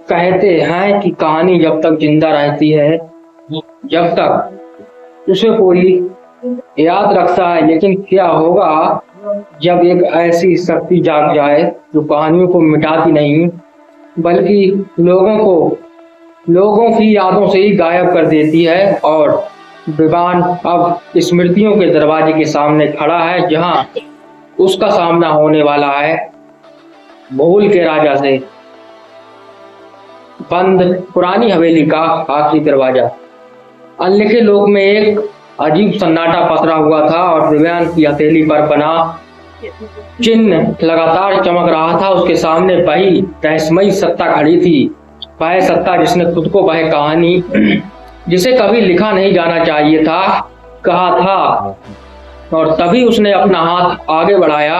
कहते हैं कि कहानी जब तक जिंदा रहती है, जब तक उसे कोई याद रखता है, लेकिन क्या होगा जब एक ऐसी शक्ति जाग जाए जो कहानियों को मिटाती नहीं बल्कि लोगों की यादों से ही गायब कर देती है। और विवान अब स्मृतियों के दरवाजे के सामने खड़ा है, जहां उसका सामना होने वाला है भूल के राजा से। बंद पुरानी हवेली का आखिरी दरवाजा। अनलिखे लोक में एक अजीब सन्नाटा पसरा हुआ था और विवान की हथेली पर बना चिन्ह लगातार चमक रहा था। उसके सामने वही रहस्यमयी सत्ता खड़ी थी, वह सत्ता जिसने खुद को वह कहानी जिसे कभी लिखा नहीं जाना चाहिए था कहा था। और तभी उसने अपना हाथ आगे बढ़ाया।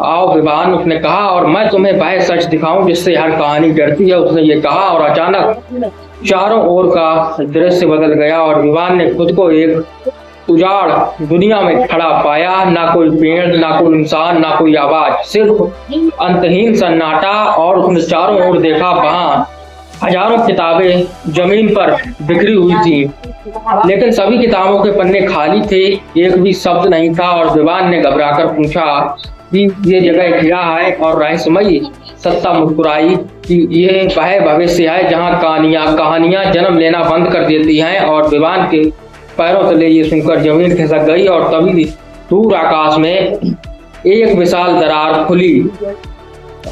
आओ विवान, उसने कहा, और मैं तुम्हें वह सच दिखाऊं जिससे हर कहानी डरती है। उसने ये कहा और अचानक चारों ओर का दृश्य बदल गया और विवान ने खुद को एक उजाड़ दुनिया में खड़ा पाया। ना कोई पेड़, ना कोई इंसान, ना कोई आवाज, सिर्फ अंतहीन सन्नाटा। और उसने चारों ओर देखा, वहां हजारों किताबें जमीन पर बिखरी हुई थी, लेकिन सभी किताबों के पन्ने खाली थे, एक भी शब्द नहीं था। और विवान ने घबराकर पूछा कि ये जगह क्या है? और रहस्यमयी सत्ता मुस्कुराई कि ये वह भविष्य है जहाँ कहानियां जन्म लेना बंद कर देती हैं। और विवान के पैरों तले ये सुनकर जमीन खिसक गई और तभी दूर आकाश में एक विशाल दरार खुली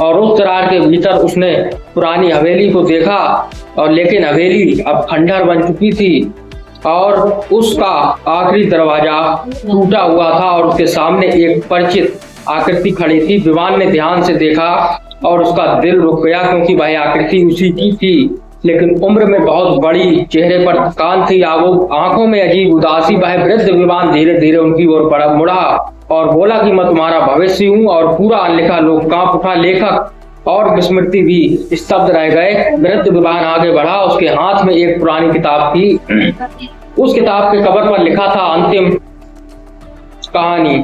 और उस दरार के भीतर उसने पुरानी हवेली को देखा। और लेकिन हवेली अब खंडहर बन चुकी थी और उसका आखिरी दरवाजा टूटा हुआ था और उसके सामने एक परिचित आकृति खड़ी थी। विवान ने ध्यान से देखा और उसका दिल रुक गया, क्योंकि वह आकृति उसी की थी, लेकिन उम्र में बहुत बड़ी, चेहरे पर थकान थी, आंखों में अजीब उदासी। वह वृद्ध विवान धीरे धीरे उनकी ओर मुड़ा और बोला कि मैं तुम्हारा भविष्य हूँ। और पूरा अनलिखा लोक कांप उठा, लेखक और स्मृति भी स्तब्ध रह गए। वृद्ध विवान आगे बढ़ा, उसके हाथ में एक पुरानी किताब थी। उस किताब के कवर पर लिखा था अंतिम कहानी।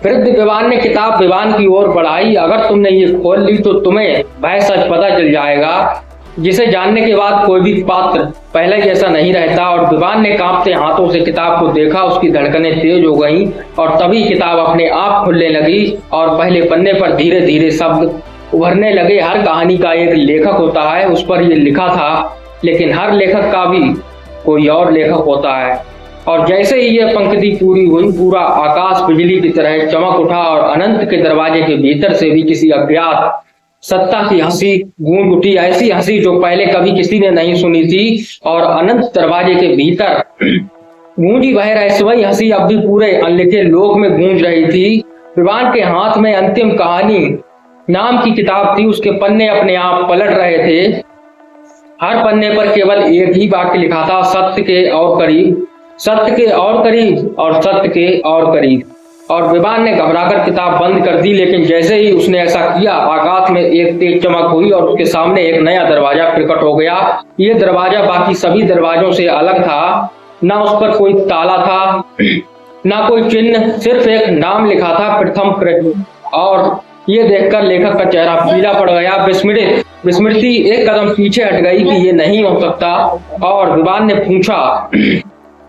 वृद्ध विवान ने किताब विवान की ओर बढ़ाई। अगर तुमने ये खोल ली तो तुम्हें वह सच पता चल जाएगा जिसे जानने के बाद कोई भी पात्र पहले जैसा नहीं रहता। और विवान ने कांपते हाथों से किताब को देखा, उसकी धड़कनें तेज हो गईं और तभी किताब अपने आप खुलने लगी और पहले पन्ने पर धीरे धीरे शब्द उभरने लगे। हर कहानी का एक लेखक होता है, उस पर यह लिखा था, लेकिन हर लेखक का भी कोई और लेखक होता है। और जैसे ही यह पंक्ति पूरी हुई, पूरा आकाश बिजली की तरह चमक उठा और अनंत के दरवाजे के भीतर से भी किसी अज्ञात सत्ता की हंसी गूंज उठी, ऐसी हंसी जो पहले कभी किसी ने नहीं सुनी थी। और अनंत दरवाजे के भीतर गूंजी वह रहस्यमयी हंसी अब भी पूरे अनलिखे लोक में गूंज रही थी। विवान के हाथ में अंतिम कहानी नाम की किताब थी, उसके पन्ने अपने आप पलट रहे थे। हर पन्ने पर केवल एक ही वाक्य लिखा था, सत्य के और करीब, सत्य के और करीब और सत्य के और करीब। और विवान ने घबराकर किताब बंद कर दी, लेकिन जैसे ही उसने ऐसा किया, आकाश में एक तेज चमक हुई और उसके सामने एक नया दरवाजा प्रकट हो गया। ये दरवाजा बाकी सभी दरवाजों से अलग था, ना उस पर कोई ताला था, ना कोई चिन्ह, सिर्फ एक नाम लिखा था, प्रथम कृष्ण। और ये देखकर लेखक का चेहरा पीला पड़ गया। विस्मृति एक कदम पीछे हट गई कि ये नहीं हो सकता। और विवान ने पूछा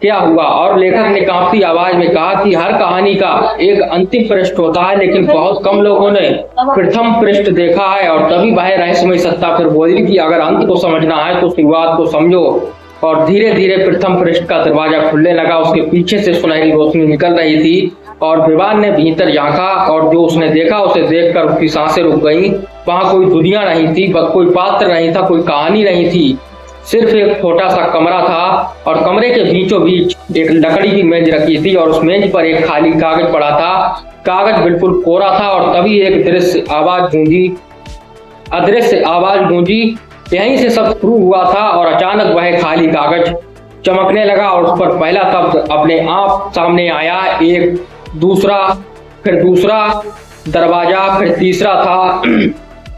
क्या हुआ? और लेखक ने कांपती आवाज में कहा कि हर कहानी का एक अंतिम पृष्ठ होता है, लेकिन बहुत कम लोगों ने प्रथम पृष्ठ देखा है। और तभी वह रहस्यमयी सत्ता फिर बोली कि अगर अंत को समझना है तो शुरुआत को समझो। और धीरे धीरे प्रथम पृष्ठ का दरवाजा खुलने लगा, उसके पीछे से सुनहरी रोशनी निकल रही थी। और विवान ने भीतर झांका और जो उसने देखा उसे देखकर उसकी सांसें रुक गईं। वहां कोई दुनिया नहीं थी, कोई पात्र नहीं था, कोई कहानी नहीं थी, सिर्फ एक छोटा सा कमरा था। और कमरे के बीचों बीच एक लकड़ी की मेज रखी थी और उस मेज पर एक खाली कागज पड़ा था। कागज बिल्कुल कोरा था और तभी एक अदृश्य आवाज गूंजी। यहीं से सब शुरू हुआ था और अचानक वह खाली कागज चमकने लगा और उस पर पहला शब्द अपने आप सामने आया। एक दूसरा, फिर दूसरा दरवाजा, फिर तीसरा था।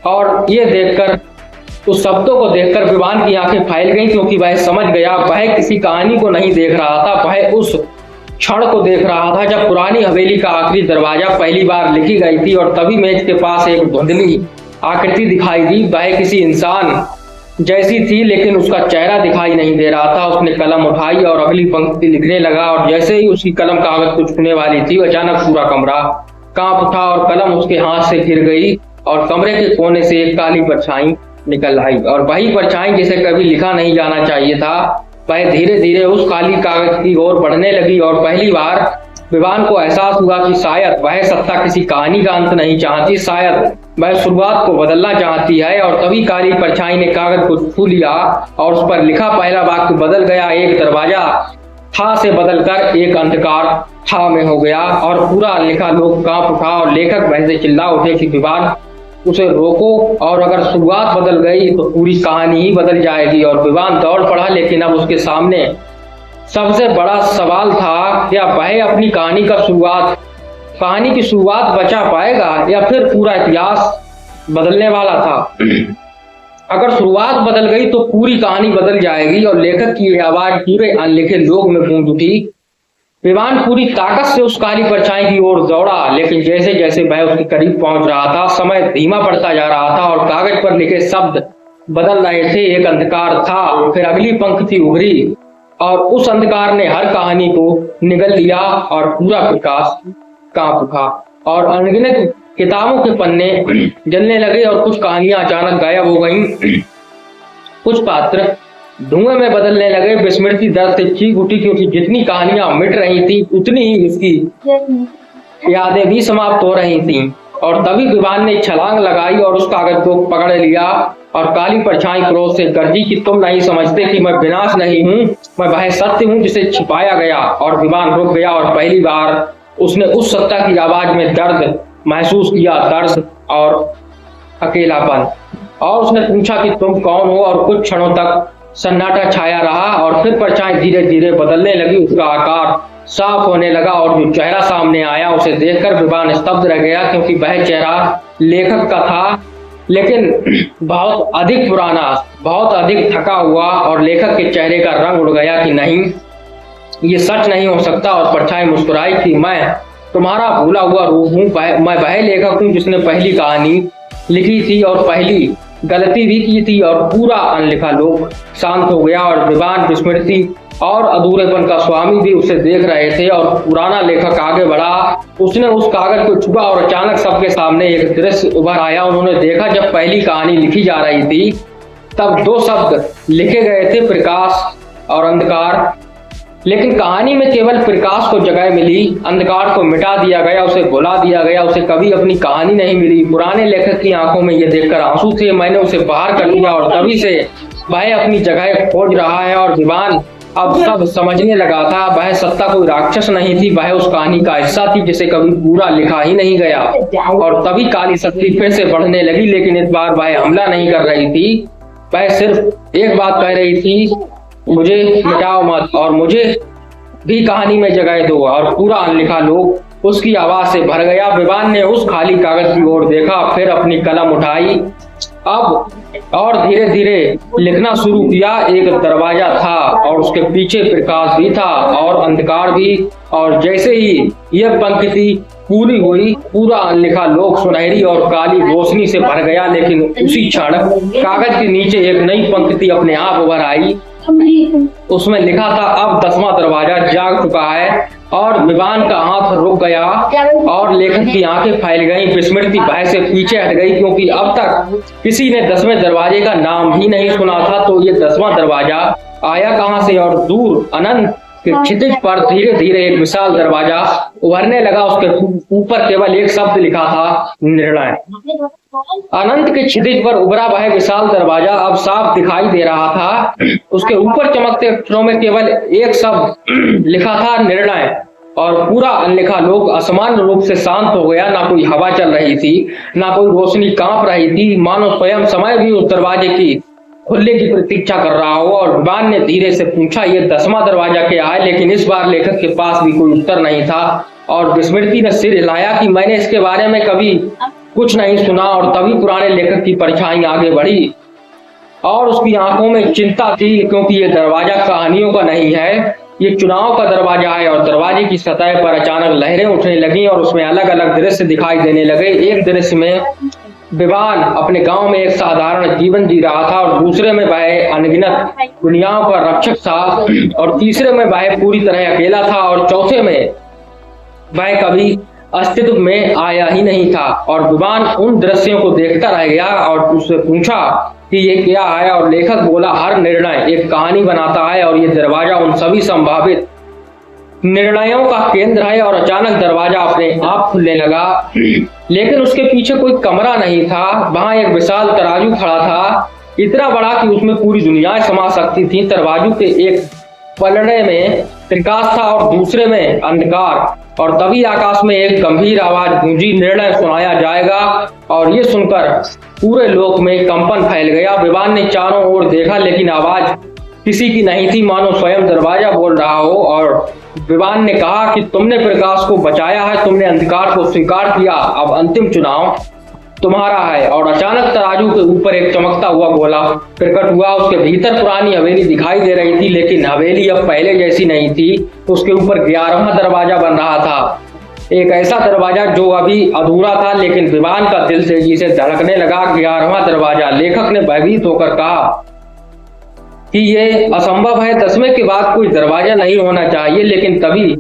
और ये देखकर, उस शब्दों को देखकर विवान की आंखें फैल गईं, क्योंकि वह समझ गया वह किसी कहानी को नहीं देख रहा था, वह उस क्षण को देख रहा था जब पुरानी हवेली का आखिरी दरवाजा पहली बार लिखी गई थी। और तभी मेज के पास एक धुंधली आकृति दिखाई दी। वह किसी इंसान जैसी थी, लेकिन उसका चेहरा दिखाई नहीं दे रहा था। उसने कलम उठाई और अगली पंक्ति लिखने लगा, और जैसे ही उसकी कलम कागज को छूने वाली थी, अचानक पूरा कमरा कांप उठा और कलम उसके हाथ से गिर गई और कमरे के कोने से एक काली परछाई निकल आई। और वही परछाई जिसे कभी लिखा नहीं जाना चाहिए था, वह धीरे धीरे उस काली कागज की ओर बढ़ने लगी। और पहली बार विवान को एहसास हुआ कि शायद वह सत्ता किसी कहानी का अंत नहीं चाहती, शायद वह शुरुआत को बदलना चाहती है। और तभी काली परछाई ने कागज को छू लिया और उस पर लिखा पहला वाक्य बदल गया। एक दरवाजा था से बदलकर एक अंधकार था में हो गया, और पूरा लिखा लोग कांप उठा और लेखक वैसे चिल्ला उठे कि विवान उसे रोको, और अगर शुरुआत बदल गई तो पूरी कहानी ही बदल जाएगी। और विवान दौड़ पड़ा, लेकिन अब उसके सामने सबसे बड़ा सवाल था, क्या वह अपनी कहानी की शुरुआत बचा पाएगा या फिर पूरा इतिहास बदलने वाला था। अगर शुरुआत बदल गई तो पूरी कहानी बदल जाएगी। और लेखक की आवाज पूरे अनलिखे लोग में गूंज उठी। विवान पूरी ताकत से उस काली परछाई की ओर दौड़ा, लेकिन जैसे जैसे वह उसके करीब पहुंच रहा था, समय धीमा पड़ता जा रहा था और कागज पर लिखे शब्द बदल रहे थे। एक अंधकार था, फिर अगली पंक्ति उभरी और उस अंधकार ने हर कहानी को निगल लिया और पूरा प्रकाश कांप उठा और अनगिनत किताबों के पन्ने जलने लगे और कुछ कहानियां अचानक गायब हो गईं। कुछ पात्र धुएं में बदलने लगे। विस्मृति दर्द से चीख उठी, क्योंकि जितनी कहानियां मिट रही थी उतनी ही इसकी यादें भी समाप्त हो रही थीं। और तभी विवान ने छलांग लगाई और उस कागज को पकड़ लिया, और काली परछाई क्रोध से गरजी कि तुम नहीं समझते कि मैं विनाश नहीं हूँ, मैं वह सत्य हूँ जिसे छिपाया गया। और विवान रुक गया और पहली बार उसने उस सत्ता की आवाज में दर्द महसूस किया, दर्द और अकेलापन। और उसने पूछा कि तुम कौन हो। और कुछ क्षणों तक सन्नाटा छाया रहा और फिर परछाई धीरे धीरे बदलने लगी। उसका आकार साफ होने लगा और जो चेहरा सामने आया उसे देखकर विवान स्तब्ध रह गया, क्योंकि वह चेहरा लेखक का था, लेकिन बहुत अधिक पुराना, बहुत अधिक थका हुआ। और लेखक के चेहरे का रंग उड़ गया कि नहीं, ये सच नहीं हो सकता। और परछाई मुस्कुराई कि मैं तुम्हारा भूला हुआ रूप हूँ, मैं वह लेखक हूँ जिसने पहली कहानी लिखी थी और पहली गलती भी की थी। और पूरा अनलिखा लोक शांत हो गया और विवान, विस्मृति और अधूरेपन का स्वामी भी उसे देख रहे थे। और पुराना लेखक आगे बढ़ा, उसने उस कागज को छुआ और अचानक सबके सामने एक दृश्य उभर आया। उन्होंने देखा जब पहली कहानी लिखी जा रही थी तब दो शब्द लिखे गए थे, प्रकाश और अंधकार, लेकिन कहानी में केवल प्रकाश को जगह मिली, अंधकार को मिटा दिया गया, उसे भुला दिया गया, उसे कभी अपनी कहानी नहीं मिली। पुराने लेखक की आंखों में ये देखकर आंसू थे। मैंने उसे बाहर कर दिया और तभी से वह अपनी जगह खोज रहा है। और विवान अब सब समझने लगा था, वह सत्ता कोई राक्षस नहीं थी, वह उस कहानी का हिस्सा थी जिसे कभी पूरा लिखा ही नहीं गया। और तभी काली शक्ति फिर से बढ़ने लगी, लेकिन इस बार वह हमला नहीं कर रही थी, वह सिर्फ एक बात कह रही थी, मुझे मिटाओ मत और मुझे भी कहानी में जगह दो। और पूरा अनलिखा लोक उसकी आवाज से भर गया। विवान ने उस खाली कागज की ओर देखा, फिर अपनी कलम उठाई अब और धीरे धीरे लिखना शुरू किया। एक दरवाजा था और उसके पीछे प्रकाश भी था और अंधकार भी। और जैसे ही यह पंक्ति पूरी हुई, पूरा अनलिखा लोक सुनहरी और काली रोशनी से भर गया। लेकिन उसी क्षण कागज के नीचे एक नई पंक्ति अपने आप उभर आई। उसमें लिखा था, अब 10वां दरवाजा जाग चुका है। और विवान का हाथ रुक गया और लेखक की आंखें फैल गईं। विस्मृति भय से पीछे हट गई, क्योंकि अब तक किसी ने 10वें दरवाजे का नाम ही नहीं सुना था। तो ये 10वां दरवाजा आया कहां से? और दूर अनंत के क्षितिज पर धीरे धीरे एक विशाल दरवाजा उभरने लगा। उसके ऊपर केवल एक शब्द लिखा था, निर्णय। अनंत के क्षितिज पर उभरा वह विशाल दरवाजा अब साफ दिखाई दे रहा था। उसके ऊपर चमकते अक्षरों में केवल एक शब्द लिखा था, निर्णय। और पूरा अनलिखा लोक असामान्य रूप से शांत हो गया। ना कोई हवा चल रही थी, ना कोई रोशनी कांप रही थी, मानो स्वयं समय भी उस दरवाजे की खुलने की प्रतीक्षा कर रहा हो। और विवान ने धीरे से पूछा, ये 10वां दरवाजा क्या है? लेकिन इस बार लेखक के पास भी कोई उत्तर नहीं था। और विस्मृति ने सिर हिलाया कि मैंने इसके बारे में कभी कुछ नहीं सुना। और तभी पुराने लेखक की परछाई आगे बढ़ी और उसकी आंखों में चिंता थी, क्योंकि ये दरवाजा कहानियों का नहीं है, ये चुनाव का दरवाजा है। और दरवाजे की सतह पर अचानक लहरें उठने लगी और उसमें अलग अलग दृश्य दिखाई देने लगे। एक दृश्य में विवान अपने गांव में एक साधारण जीवन जी रहा था और दूसरे में वह अनगिनत दुनियाओं का रक्षक था और तीसरे में वह पूरी तरह अकेला था और चौथे में वह कभी अस्तित्व में आया ही नहीं था। और विवान उन दृश्यों को देखता रह गया और उससे पूछा कि ये क्या है, और लेखक बोला, हर निर्णय एक कहानी बनाता है और ये दरवाजा उन सभी संभावित निर्णयों का केंद्र है। और अचानक दरवाजा अपने आप खुलने लगा, लेकिन उसके पीछे कोई कमरा नहीं था। वहां एक विशाल तराजू खड़ा था, इतना बड़ा कि उसमें पूरी दुनिया समा सकती थी। तराजू के एक पलड़े में प्रकाश था और दूसरे में अंधकार। और तभी आकाश में एक गंभीर आवाज गूंजी, निर्णय सुनाया जाएगा। और ये सुनकर पूरे लोक में कंपन फैल गया। विवान ने चारों ओर देखा, लेकिन आवाज किसी की नहीं थी, मानो स्वयं दरवाजा बोल रहा हो। और विवान ने कहा कि तुमने प्रकाश को बचाया है, तुमने अंधकार को स्वीकार किया, अब अंतिम चुनाव तुम्हारा है। और अचानक तराजू के ऊपर एक चमकता हुआ गोला प्रकट हुआ। उसके भीतर पुरानी हवेली दिखाई दे रही थी, लेकिन हवेली अब पहले जैसी नहीं थी। उसके ऊपर 11वां दरवाजा बन रहा था, एक ऐसा दरवाजा जो अभी अधूरा था। लेकिन विवान का दिल तेजी से धड़कने लगा। 11वां दरवाजा। लेखक ने भयभीत होकर कहा कि ये असंभव है, 10वें के बाद कोई दरवाजा नहीं होना चाहिए। लेकिन तभी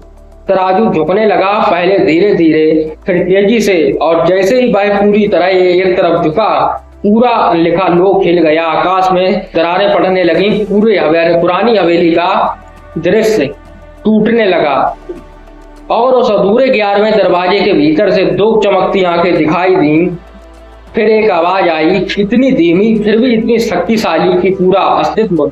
तराजू झुकने लगा, पहले धीरे धीरे फिर तेजी से, और जैसे ही वह पूरी तरह एक तरफ झुका, पूरा लिखा लोक हिल गया। आकाश में दरारें पड़ने लगी, पुरानी हवेली का दृश्य टूटने लगा और उस अधूरे 11वें दरवाजे के भीतर से दो चमकती आंखें दिखाई दी। फिर एक आवाज आई, इतनी धीमी फिर भी इतनी शक्तिशाली कि पूरा अस्तित्व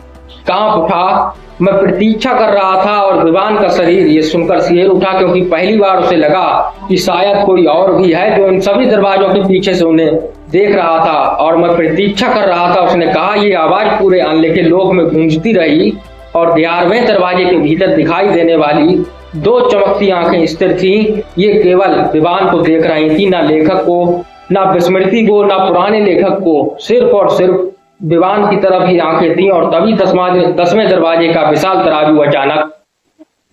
कांप उठा। मैं प्रतीक्षा कर रहा था। और विवान का शरीर ये सुनकर सिहर उठा, क्योंकि पहली बार उसे लगा कि शायद कोई और भी है जो इन सभी दरवाजों के पीछे से उन्हें देख रहा था। और मैं प्रतीक्षा कर रहा था, उसने कहा। ये आवाज पूरे अनलिखे लोक में गूंजती रही और 11वें दरवाजे के भीतर दिखाई देने वाली दो चमकती आंखें स्थिर थी। ये केवल विवान को देख रही थी, ना लेखक को, ना विस्मृति को, ना पुराने लेखक को। सिर्फ और सिर्फ विवान की तरफ ही आंखें थी। और तभी 10वें दरवाजे का विशाल तराजू अचानक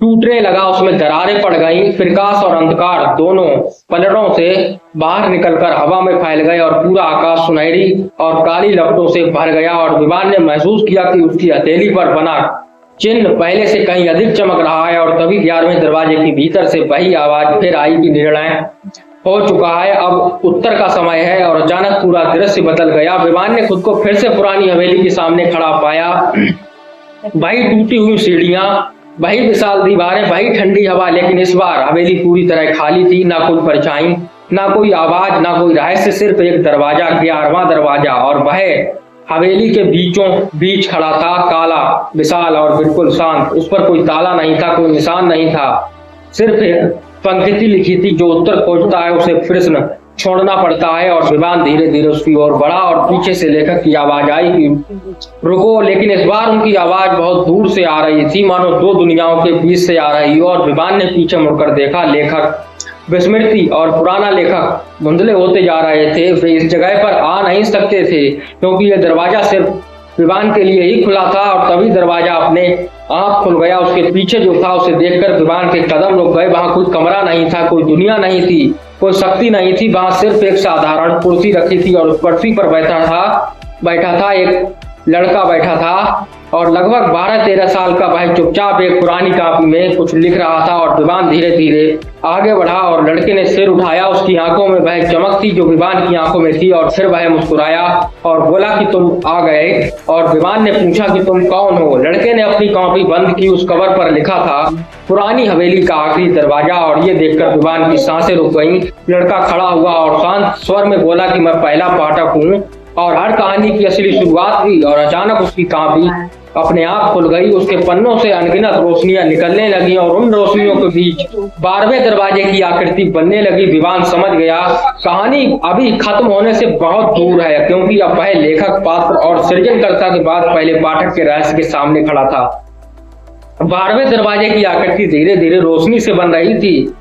टूटने लगा, उसमें दरारें पड़ गईं। प्रकाश और अंधकार दोनों पलड़ों से बाहर निकलकर हवा में फैल गए और पूरा आकाश सुनहरी और काली लपटों से भर गया। और विवान ने महसूस किया कि उसकी हथेली पर बना चिन्ह पहले से कहीं अधिक चमक रहा है। और तभी 11वें दरवाजे के भीतर से वही आवाज फिर आई कि निर्णय हो चुका है, अब उत्तर का समय है। और अचानक पूरा दृश्य बदल गया। विवान ने खुद को फिर से पुरानी हवेली के सामने खड़ा पाया। वही टूटी हुई सीढ़ियां, वही विशाल दीवारें, वही ठंडी हवा। लेकिन इस बार हवेली पूरी तरह खाली थी, ना कोई परछाई, ना कोई आवाज, ना कोई रहस्य, सिर्फ एक दरवाजा, 11वां दरवाजा। और वह हवेली के बीचों बीच खड़ा था, काला, विशाल और बिल्कुल शांत। उस पर कोई ताला नहीं था, कोई निशान नहीं था, सिर्फ एक पंक्ति लिखी थी, जो उत्तर खोजता है उसे प्रश्न छोड़ना पड़ता है। और विवान धीरे धीरे उसकी ओर बढ़ा और पीछे से लेखक की आवाज आई कि रुको। लेकिन इस बार उनकी आवाज बहुत दूर से आ रही थी, मानो दो दुनियाओं के बीच से आ रही हो। और विवान ने पीछे मुड़कर देखा। लेखक, विस्मृति और पुराना लेखक धुंधले होते जा रहे थे। वे इस जगह पर आ नहीं सकते थे, क्योंकि यह दरवाजा सिर्फ विवान के लिए ही खुला था। और तभी दरवाजा अपने आप खुल गया। उसके पीछे जो था उसे देखकर विवान के कदम रुक गए। वहां कोई कमरा नहीं था, कोई दुनिया नहीं थी, कोई शक्ति नहीं थी। वहां सिर्फ एक साधारण कुर्सी रखी थी और उस कुर्सी पर बैठा था एक लड़का बैठा था। और लगभग 12-13 साल का वह चुपचाप एक पुरानी कॉपी में कुछ लिख रहा था। और विवान धीरे धीरे आगे बढ़ा और लड़के ने सिर उठाया। उसकी आंखों में वह चमक थी जो विवान की आंखों में थी। और फिर वह मुस्कुराया और बोला कि तुम आ गए। और विवान ने पूछा कि तुम कौन हो। लड़के ने अपनी कॉपी बंद की। उस कवर पर लिखा था, पुरानी हवेली का आखिरी दरवाजा। और ये देखकर विवान की सांसें रुक गईं। लड़का खड़ा हुआ और शांत स्वर में बोला कि मैं पहला पाठक हूँ और हर कहानी की असली शुरुआत हुई। और अचानक उसकी कॉपी अपने आप खुल गई। उसके पन्नों से अनगिनत रोशनियां निकलने लगी और उन रोशनियों के बीच 12वें दरवाजे की आकृति बनने लगी। विवान समझ गया, कहानी अभी खत्म होने से बहुत दूर है, क्योंकि अब वह लेखक, पात्र और सृजनकर्ता के बाद पहले पाठक के रहस्य के सामने खड़ा था। 12वें दरवाजे की आकृति धीरे धीरे रोशनी से बन रही थी।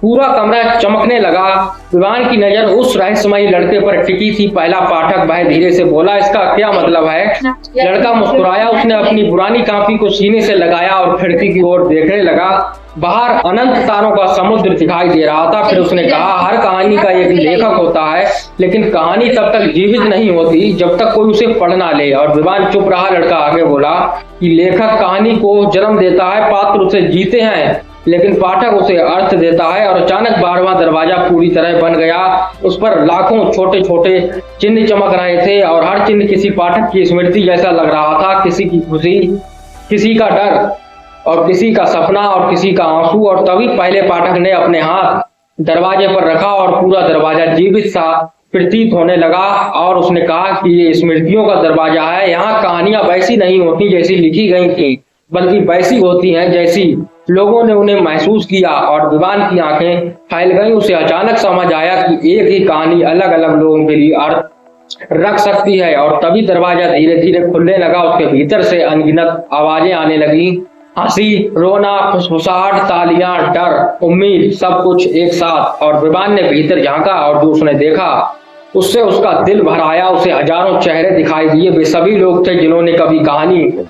पूरा कमरा चमकने लगा। विवान की नजर उस रहस्यमयी लड़के पर टिकी थी। पहला पाठक वह धीरे से बोला, इसका क्या मतलब है? लड़का मुस्कुराया। उसने अपनी पुरानी कॉपी को सीने से लगाया और खिड़की की ओर देखने लगा। बाहर अनंत तारों का समुद्र दिखाई दे रहा था। फिर उसने कहा, हर कहानी का एक लेखक होता है, लेकिन कहानी तब तक जीवित नहीं होती जब तक कोई उसे पढ़ ना ले। और विवान चुप रहा। लड़का आगे बोला कि लेखक कहानी को जन्म देता है, पात्र उसे जीते हैं, लेकिन पाठक उसे अर्थ देता है। और अचानक 12वां दरवाजा पूरी तरह बन गया। उस पर लाखों छोटे छोटे चिन्ह चमक रहे थे और हर चिन्ह किसी पाठक की स्मृति जैसा लग रहा था। किसी की खुशी, किसी का डर, और किसी का सपना, और किसी का आंसू। और तभी पहले पाठक ने अपने हाथ दरवाजे पर रखा और पूरा दरवाजा जीवित सा प्रतीत होने लगा। और उसने कहा कि ये स्मृतियों का दरवाजा है। यहाँ कहानियां वैसी नहीं होती जैसी लिखी गई थी, बल्कि वैसी होती हैं जैसी लोगों ने उन्हें महसूस किया। और विवान की आंखें फैल गईं। उसे अचानक समझ आया कि एक ही कहानी अलग अलग लोगों के लिए अर्थ रख सकती है। और तभी दरवाजा धीरे धीरे खुलने लगा। उसके भीतर से अनगिनत आवाजें आने लगी, हंसी, रोना, फुसफुसाहट, तालियां, डर, उम्मीद, सब कुछ एक साथ। और विवान ने भीतर झांका और जो उसने देखा उससे उसका दिल भर आया। उसे हजारों चेहरे दिखाई दिए। वे सभी लोग थे जिन्होंने कभी कहानी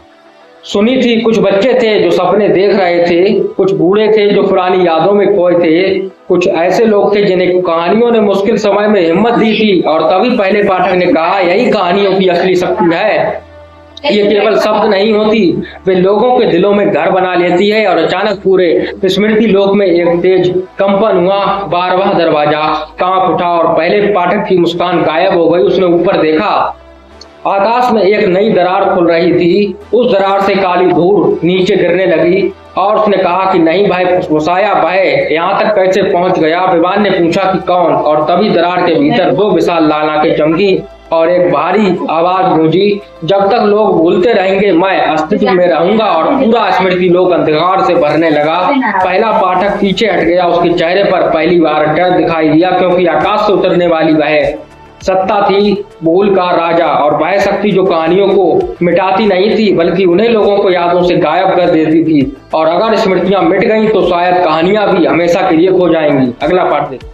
सुनी थी। कुछ बच्चे थे जो सपने देख रहे थे, कुछ बूढ़े थे जो पुरानी यादों में खोए थे, कुछ ऐसे लोग थे जिन्हें कहानियों ने मुश्किल समय में हिम्मत दी थी। और तभी पहले पाठक ने कहा, यही कहानियों की असली शक्ति है। ये केवल शब्द नहीं होती, वे लोगों के दिलों में घर बना लेती है। और अचानक पूरे स्मृति लोक में एक तेज कंपन हुआ। 12वां दरवाजा कांप उठा और पहले पाठक की मुस्कान गायब हो गई। उसने ऊपर देखा। आकाश में एक नई दरार खुल रही थी। उस दरार से काली धूल नीचे गिरने लगी। और उसने कहा कि नहीं भाई, फुसफुसाया, वह यहाँ तक कैसे पहुंच गया? विवान ने पूछा कि कौन? और तभी दरार के भीतर 2 विशाल लाल आंखें चमकी और एक भारी आवाज गूंजी, जब तक लोग भूलते रहेंगे मैं अस्तित्व में रहूंगा। और पूरा स्मृति लोक अंधकार से भरने लगा। पहला पाठक पीछे हट गया। उसके चेहरे पर पहली बार डर दिखाई दिया, क्योंकि आकाश से उतरने वाली वह सत्ता थी भूल का राजा। और वह शक्ति जो कहानियों को मिटाती नहीं थी, बल्कि उन्हें लोगों को यादों से गायब कर देती थी। और अगर स्मृतियां मिट गईं तो शायद कहानियां भी हमेशा के लिए खो जाएंगी। अगला पाठ देखिए।